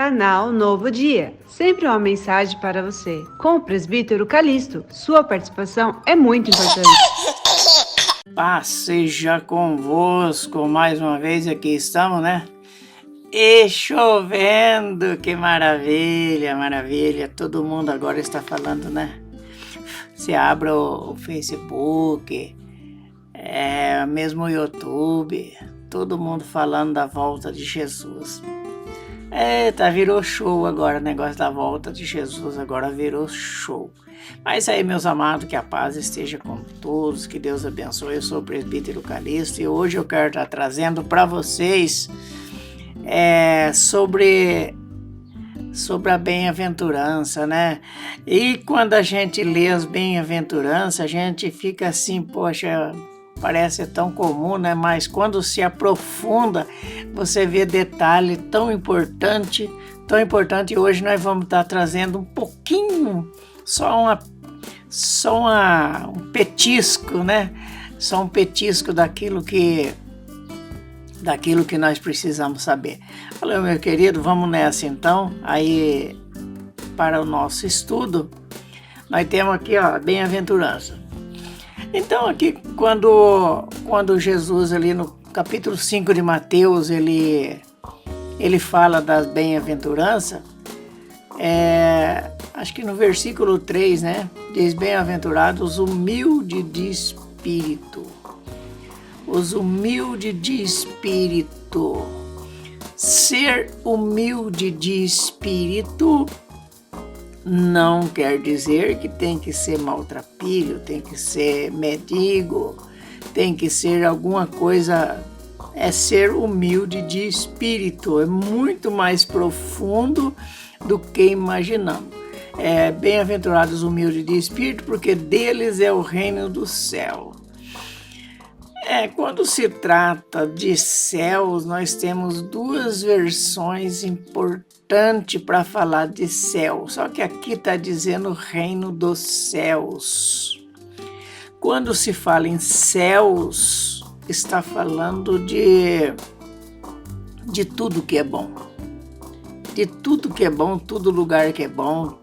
Canal Novo Dia, sempre uma mensagem para você. Com o presbítero Calixto, sua participação é muito importante. Paz seja convosco, mais uma vez aqui estamos, né? E chovendo, que maravilha, maravilha. Todo mundo agora está falando, né? Você abre o Facebook, mesmo o YouTube, todo mundo falando da volta de Jesus. Virou show agora, o negócio da volta de Jesus, agora virou show. Mas aí, meus amados, que a paz esteja com todos, que Deus abençoe. Eu sou o presbítero Calixto e hoje eu quero estar trazendo para vocês sobre a bem-aventurança, né? E quando a gente lê as bem-aventuranças, a gente fica assim, poxa, parece tão comum, né? Mas quando se aprofunda, você vê detalhe tão importante, e hoje nós vamos estar trazendo um pouquinho, um petisco, né? Só um petisco daquilo que nós precisamos saber. Falei, meu querido, vamos nessa então. Aí, para o nosso estudo, nós temos aqui, ó, a bem-aventurança. Então, aqui, quando Jesus, ali no capítulo 5 de Mateus, ele fala das bem-aventuranças, acho que no versículo 3, né, diz: bem-aventurados os humildes de espírito. Os humildes de espírito. Ser humilde de espírito não quer dizer que tem que ser maltrapilho, tem que ser mendigo, tem que ser alguma coisa. É ser humilde de espírito, é muito mais profundo do que imaginamos. Bem-aventurados os humildes de espírito, porque deles é o reino do céu. Quando se trata de céus, nós temos duas versões importantes para falar de céu. Só que aqui está dizendo reino dos céus. Quando se fala em céus, está falando de tudo que é bom. De tudo que é bom, todo lugar que é bom.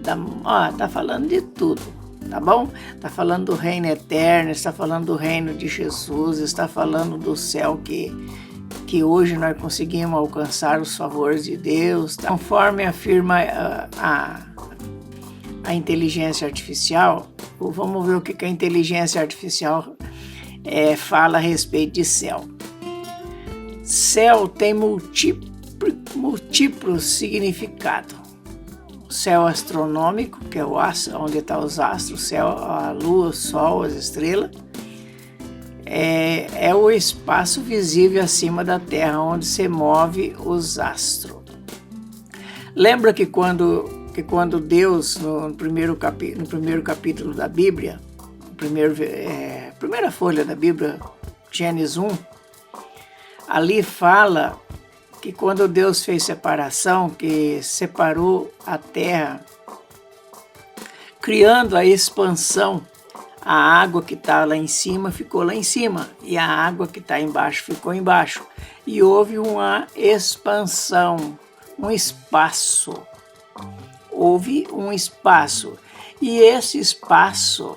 Está falando de tudo. Tá bom? Está falando do reino eterno, está falando do reino de Jesus, está falando do céu que hoje nós conseguimos alcançar os favores de Deus. Conforme afirma a inteligência artificial, vamos ver o que a inteligência artificial fala a respeito de céu. Céu tem múltiplos significados. Céu astronômico, que é o astro, onde estão os astros, céu, a lua, o sol, as estrelas, é o espaço visível acima da Terra, onde se move os astros. Lembra que quando Deus, no primeiro capítulo da Bíblia, primeira folha da Bíblia, Gênesis 1, ali fala que quando Deus fez separação, que separou a terra, criando a expansão, a água que está lá em cima ficou lá em cima e a água que está embaixo ficou embaixo. E houve uma expansão, um espaço. Houve um espaço. E esse espaço,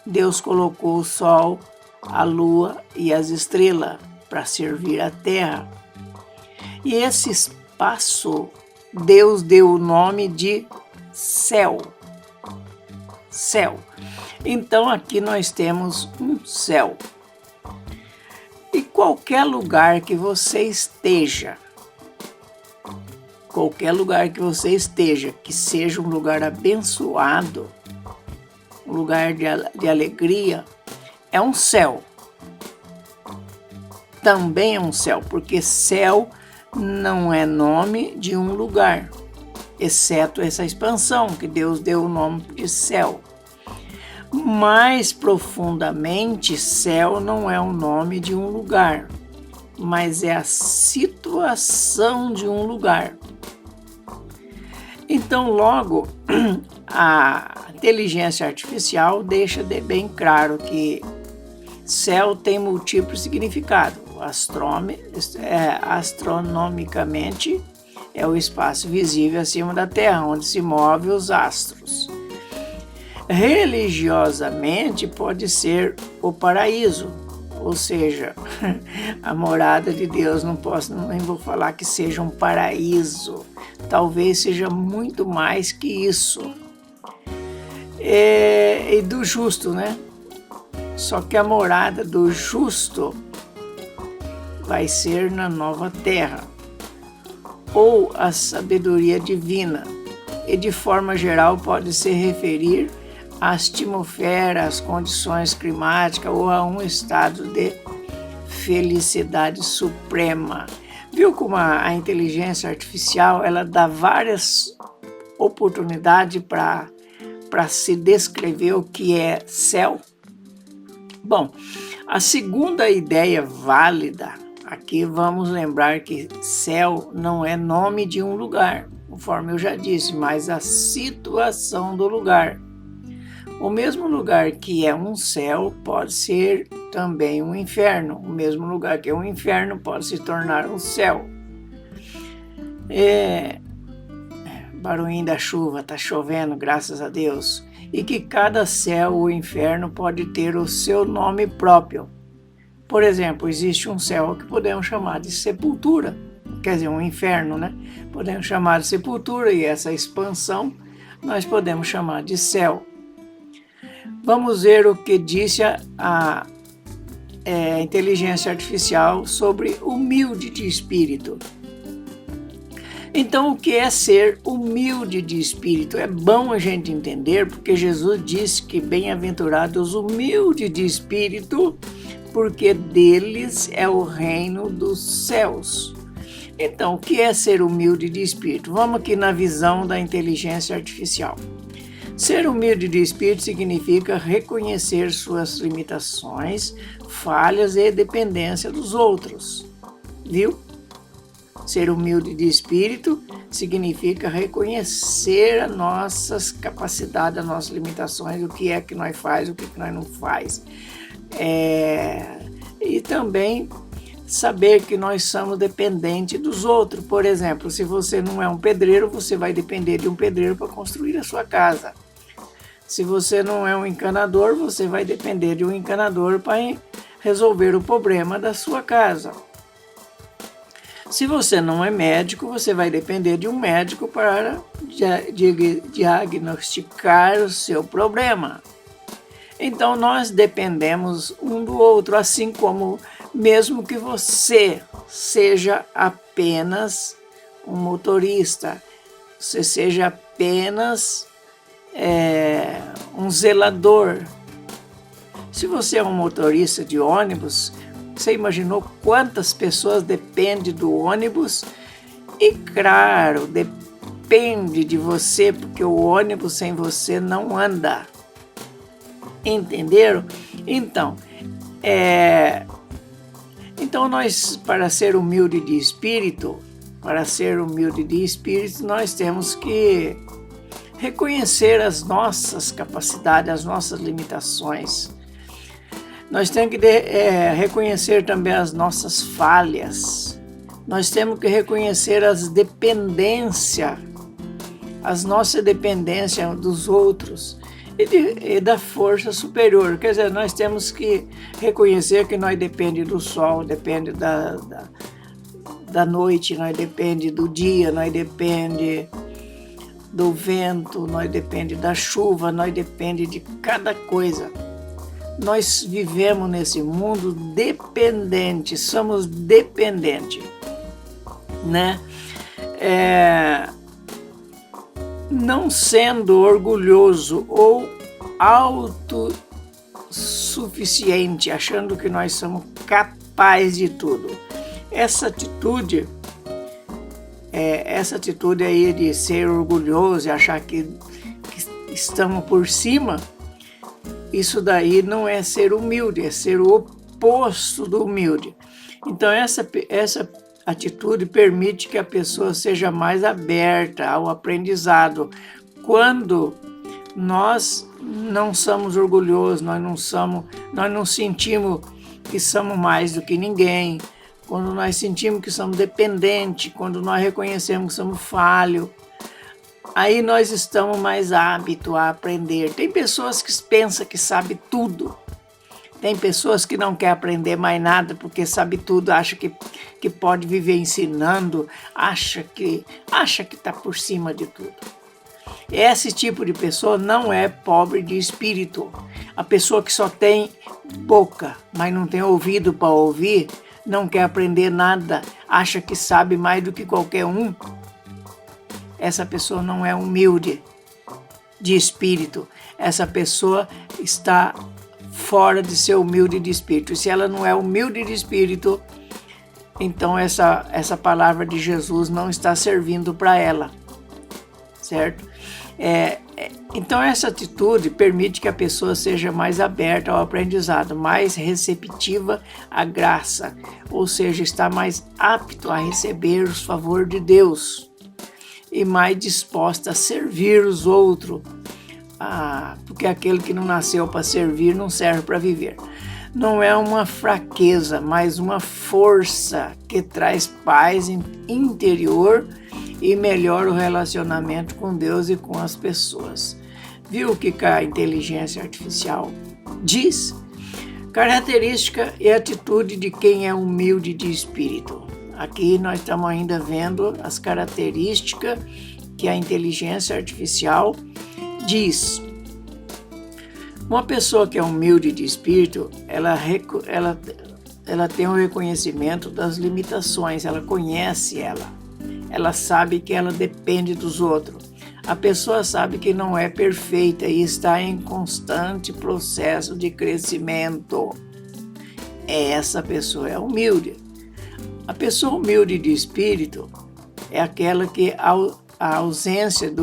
Deus colocou o sol, a lua e as estrelas para servir a terra. E esse espaço, Deus deu o nome de céu. Céu. Então aqui nós temos um céu. E qualquer lugar que você esteja, que seja um lugar abençoado, um lugar de alegria, é um céu. Também é um céu, porque céu não é nome de um lugar, exceto essa expansão que Deus deu o nome de céu. Mais profundamente, céu não é o nome de um lugar, mas é a situação de um lugar. Então, logo, a inteligência artificial deixa bem claro que céu tem múltiplo significado. Astronomicamente, é o espaço visível acima da Terra, onde se movem os astros. Religiosamente, pode ser o paraíso, ou seja, a morada de Deus. Nem vou falar que seja um paraíso, talvez seja muito mais que isso. E do justo, né? Só que a morada do justo vai ser na nova terra, ou a sabedoria divina, e de forma geral pode se referir à atmosfera, às condições climáticas ou a um estado de felicidade suprema. Viu como a inteligência artificial ela dá várias oportunidades para se descrever o que é céu? Bom, a segunda ideia válida, aqui vamos lembrar que céu não é nome de um lugar, conforme eu já disse, mas a situação do lugar. O mesmo lugar que é um céu pode ser também um inferno. O mesmo lugar que é um inferno pode se tornar um céu. Barulhinho da chuva, tá chovendo, graças a Deus. E que cada céu ou inferno pode ter o seu nome próprio. Por exemplo, existe um céu que podemos chamar de sepultura, quer dizer, um inferno, né? Podemos chamar de sepultura, e essa expansão nós podemos chamar de céu. Vamos ver o que disse a inteligência artificial sobre humilde de espírito. Então, o que é ser humilde de espírito? É bom a gente entender, porque Jesus disse que bem-aventurados os humildes de espírito, porque deles é o reino dos céus. Então, o que é ser humilde de espírito? Vamos aqui na visão da inteligência artificial. Ser humilde de espírito significa reconhecer suas limitações, falhas e dependência dos outros. Viu? Ser humilde de espírito significa reconhecer as nossas capacidades, as nossas limitações, o que é que nós faz, o que nós não faz. E também saber que nós somos dependentes dos outros. Por exemplo, se você não é um pedreiro, você vai depender de um pedreiro para construir a sua casa. Se você não é um encanador, você vai depender de um encanador para resolver o problema da sua casa. Se você não é médico, você vai depender de um médico para diagnosticar o seu problema. Então, nós dependemos um do outro, assim como mesmo que você seja apenas um motorista, você seja apenas um zelador. Se você é um motorista de ônibus, você imaginou quantas pessoas dependem do ônibus? E claro, depende de você, porque o ônibus sem você não anda. Entenderam? Então, nós, para ser humilde de espírito, nós temos que reconhecer as nossas capacidades, as nossas limitações. Nós temos que reconhecer também as nossas falhas. Nós temos que reconhecer as nossas dependências dos outros e da força superior. Quer dizer, nós temos que reconhecer que nós dependemos do sol, depende da noite, nós dependemos do dia, nós dependemos do vento, nós dependemos da chuva, nós dependemos de cada coisa. Nós vivemos nesse mundo dependente, somos dependentes, né? Não sendo orgulhoso ou autossuficiente, achando que nós somos capazes de tudo. Essa atitude aí de ser orgulhoso e achar que estamos por cima, isso daí não é ser humilde, é ser o oposto do humilde. Então essa atitude permite que a pessoa seja mais aberta ao aprendizado. Quando nós não somos orgulhosos, nós não sentimos que somos mais do que ninguém. quando nós sentimos que somos dependentes, quando nós reconhecemos que somos falhos, aí nós estamos mais aptos a aprender. Tem pessoas que pensam que sabem tudo. Tem pessoas que não querem aprender mais nada porque sabe tudo, acha que pode viver ensinando, acha que está por cima de tudo. Esse tipo de pessoa não é pobre de espírito. A pessoa que só tem boca, mas não tem ouvido para ouvir, não quer aprender nada, acha que sabe mais do que qualquer um. Essa pessoa não é humilde de espírito. Essa pessoa está fora de ser humilde de espírito. E se ela não é humilde de espírito, então essa palavra de Jesus não está servindo para ela, certo? Então essa atitude permite que a pessoa seja mais aberta ao aprendizado, mais receptiva à graça, ou seja, está mais apto a receber os favores de Deus e mais disposta a servir os outros, porque aquele que não nasceu para servir não serve para viver. Não é uma fraqueza, mas uma força que traz paz interior e melhora o relacionamento com Deus e com as pessoas. Viu o que a inteligência artificial diz? Característica e atitude de quem é humilde de espírito. Aqui nós estamos ainda vendo as características que a inteligência artificial diz. Uma pessoa que é humilde de espírito, ela tem um reconhecimento das limitações, ela conhece ela sabe que ela depende dos outros. A pessoa sabe que não é perfeita e está em constante processo de crescimento. Essa pessoa é humilde. A pessoa humilde de espírito é aquela que a ausência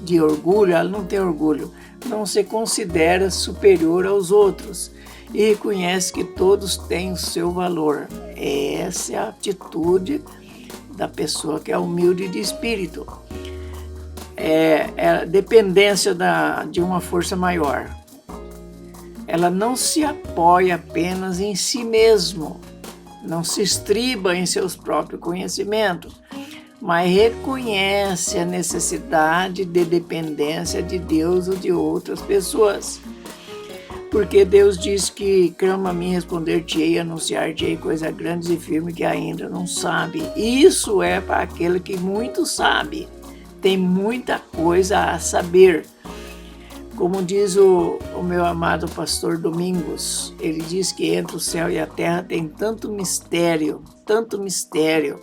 de orgulho, ela não tem orgulho, não se considera superior aos outros e reconhece que todos têm o seu valor. Essa é a atitude da pessoa que é humilde de espírito. É a dependência de uma força maior. Ela não se apoia apenas em si mesmo, não se estriba em seus próprios conhecimentos, mas reconhece a necessidade de dependência de Deus ou de outras pessoas. Porque Deus diz que clama a mim, responder-te-ei, anunciar-te-ei coisas grandes e firmes que ainda não sabe. Isso é para aquele que muito sabe, tem muita coisa a saber. Como diz o meu amado pastor Domingos, ele diz que entre o céu e a terra tem tanto mistério, tanto mistério.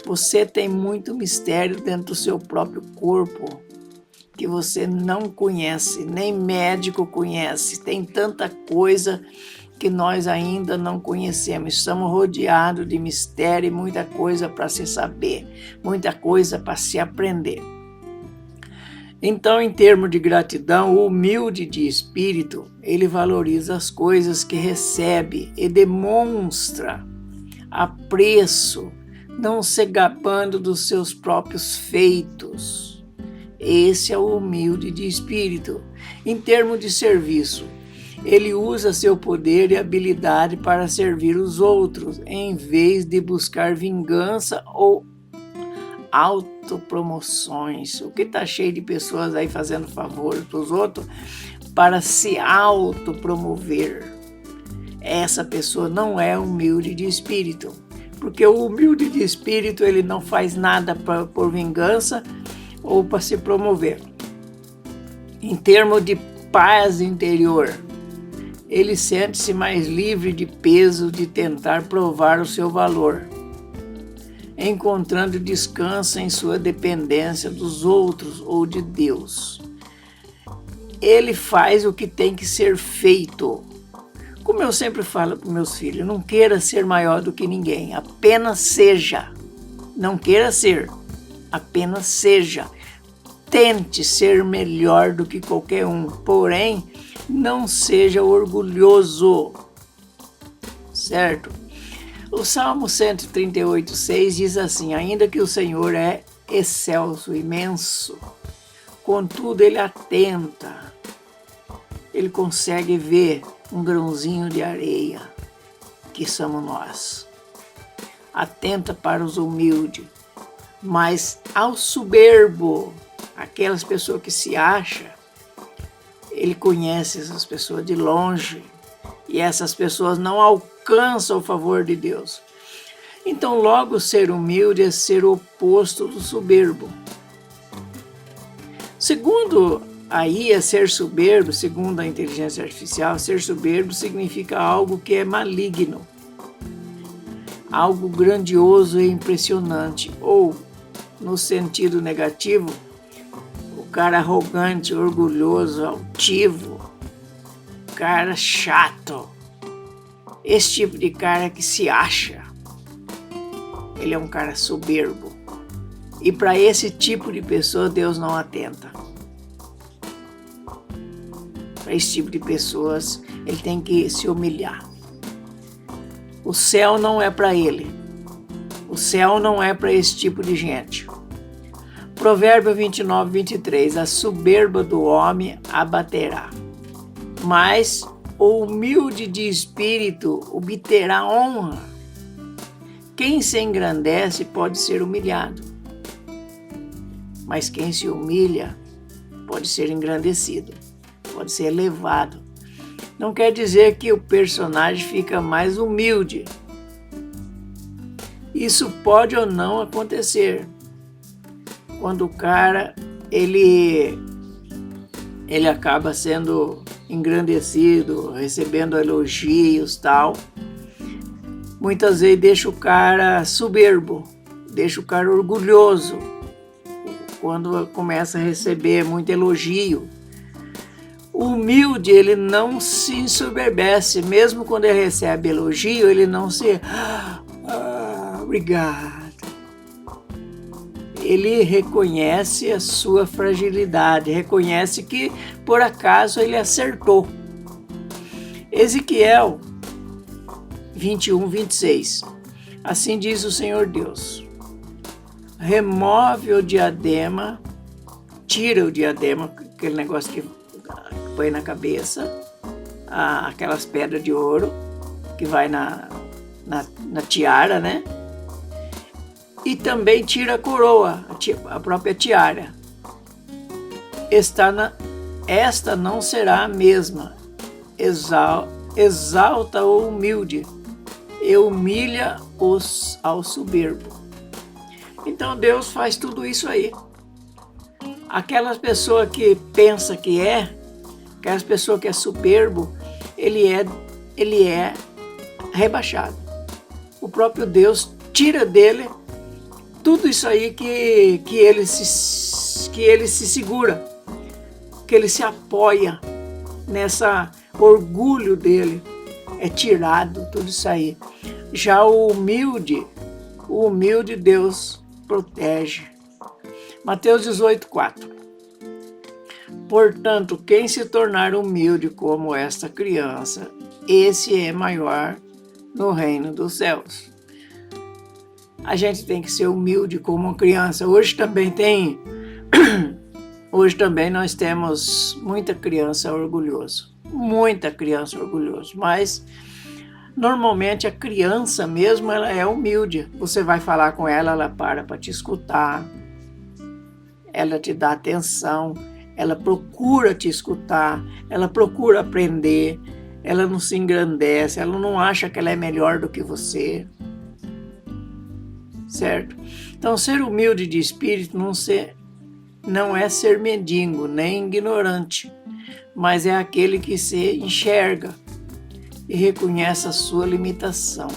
Você tem muito mistério dentro do seu próprio corpo que você não conhece, nem médico conhece. Tem tanta coisa que nós ainda não conhecemos. Estamos rodeados de mistério e muita coisa para se saber, muita coisa para se aprender. Então, em termos de gratidão, o humilde de espírito, ele valoriza as coisas que recebe e demonstra apreço, não se gabando dos seus próprios feitos. Esse é o humilde de espírito. Em termos de serviço, ele usa seu poder e habilidade para servir os outros, em vez de buscar vingança ou autopromoções. O que está cheio de pessoas aí fazendo favor para os outros para se autopromover. Essa pessoa não é humilde de espírito, porque o humilde de espírito ele não faz nada por vingança ou para se promover. Em termos de paz interior, ele sente-se mais livre de peso de tentar provar o seu valor, encontrando descanso em sua dependência dos outros ou de Deus. Ele faz o que tem que ser feito. Como eu sempre falo para meus filhos, não queira ser maior do que ninguém, apenas seja. Não queira ser, apenas seja. Tente ser melhor do que qualquer um, porém, não seja orgulhoso, certo? O Salmo 138,6 diz assim: ainda que o Senhor é excelso, imenso, contudo ele atenta, ele consegue ver um grãozinho de areia, que somos nós. atenta para os humildes, mas ao soberbo, aquelas pessoas que se acham, ele conhece essas pessoas de longe e essas pessoas não alcançam o favor de Deus. Então, logo, ser humilde é ser o oposto do soberbo. Segundo aí, ser soberbo, segundo a inteligência artificial, ser soberbo significa algo que é maligno, algo grandioso e impressionante, ou, no sentido negativo, o cara arrogante, orgulhoso, altivo, cara chato. Esse tipo de cara que se acha, ele é um cara soberbo. E para esse tipo de pessoa, Deus não atenta. Para esse tipo de pessoas, ele tem que se humilhar. O céu não é para ele. O céu não é para esse tipo de gente. Provérbio 29, 23. A soberba do homem abaterá, mas o humilde de espírito obterá honra. Quem se engrandece pode ser humilhado, mas quem se humilha pode ser engrandecido, pode ser elevado. Não quer dizer que o personagem fica mais humilde. Isso pode ou não acontecer. Quando o cara, ele acaba sendo engrandecido, recebendo elogios e tal, muitas vezes deixa o cara soberbo, deixa o cara orgulhoso, quando começa a receber muito elogio. O humilde, ele não se ensoberbece, mesmo quando ele recebe elogio, ele não se... obrigado. Ele reconhece a sua fragilidade, reconhece que por acaso ele acertou. Ezequiel 21, 26. Assim diz o Senhor Deus: remove o diadema, tira o diadema, aquele negócio que põe na cabeça, aquelas pedras de ouro que vai na tiara, né? E também tira a coroa, a própria tiara. Esta não será a mesma. Exalta o humilde e humilha ao soberbo. Então Deus faz tudo isso aí. Aquelas pessoas que pensa que aquelas pessoas que é soberbo, ele é rebaixado. O próprio Deus tira dele tudo isso aí que ele se segura, que ele se apoia nessa orgulho dele, é tirado tudo isso aí. Já o humilde Deus protege. Mateus 18, 4. Portanto, quem se tornar humilde como esta criança, esse é maior no reino dos céus. A gente tem que ser humilde como uma criança. Hoje também nós temos muita criança orgulhosa, mas normalmente a criança mesmo, ela é humilde. Você vai falar com ela, ela para te escutar, ela te dá atenção, ela procura te escutar, ela procura aprender, ela não se engrandece, ela não acha que ela é melhor do que você. Certo? Então, ser humilde de espírito não é ser mendigo, nem ignorante, mas é aquele que se enxerga e reconhece a sua limitação.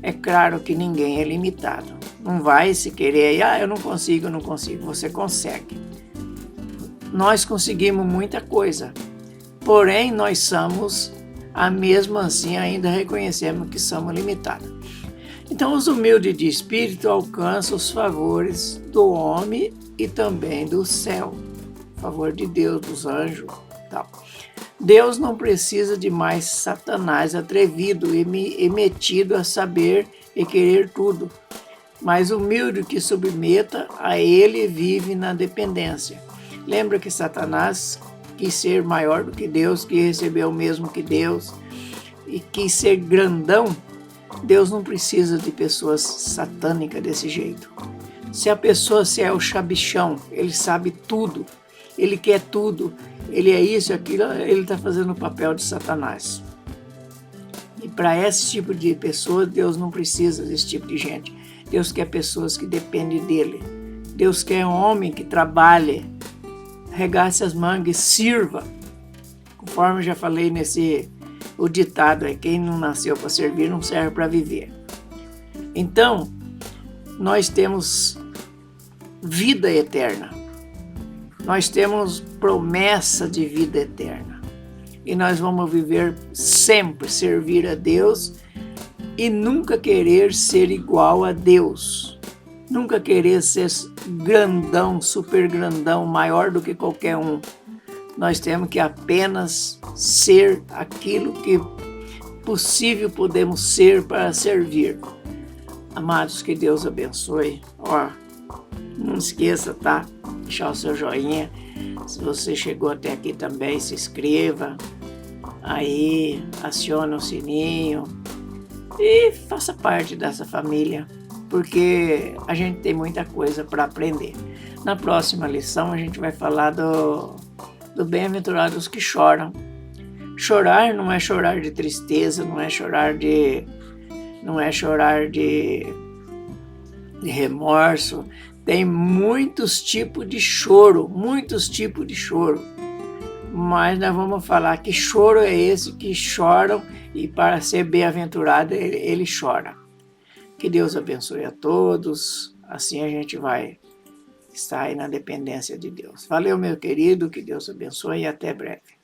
É claro que ninguém é limitado. Não vai se querer, eu não consigo. Você consegue. Nós conseguimos muita coisa, porém nós somos, mesmo assim, ainda reconhecemos que somos limitados. Então, os humildes de espírito alcançam os favores do homem e também do céu, favor de Deus, dos anjos, tal. Deus não precisa de mais Satanás atrevido e metido a saber e querer tudo, mas humilde que submeta a ele vive na dependência. Lembra que Satanás quis ser maior do que Deus, que recebeu o mesmo que Deus e quis ser grandão, Deus não precisa de pessoas satânicas desse jeito. Se a pessoa se é o chabichão, ele sabe tudo, ele quer tudo, ele é isso, aquilo, ele está fazendo o papel de Satanás. E para esse tipo de pessoa, Deus não precisa desse tipo de gente. Deus quer pessoas que dependem dele. Deus quer um homem que trabalhe, regace as mangas e sirva. Conforme eu já falei o ditado é: quem não nasceu para servir não serve para viver. Então, nós temos vida eterna. Nós temos promessa de vida eterna. E nós vamos viver sempre, servir a Deus e nunca querer ser igual a Deus. Nunca querer ser grandão, super grandão, maior do que qualquer um. Nós temos que apenas ser aquilo que possível podemos ser para servir. Amados, que Deus abençoe. Não esqueça, tá? Deixar o seu joinha. Se você chegou até aqui também, se inscreva. Aí, aciona o sininho e faça parte dessa família, porque a gente tem muita coisa para aprender. Na próxima lição a gente vai falar do bem-aventurados que choram. Chorar não é chorar de tristeza, não é chorar de remorso. Tem muitos tipos de choro, mas nós vamos falar que choro é esse que choram, e para ser bem-aventurado ele chora. Que Deus abençoe a todos, assim a gente vai estar aí na dependência de Deus. Valeu, meu querido, que Deus abençoe e até breve.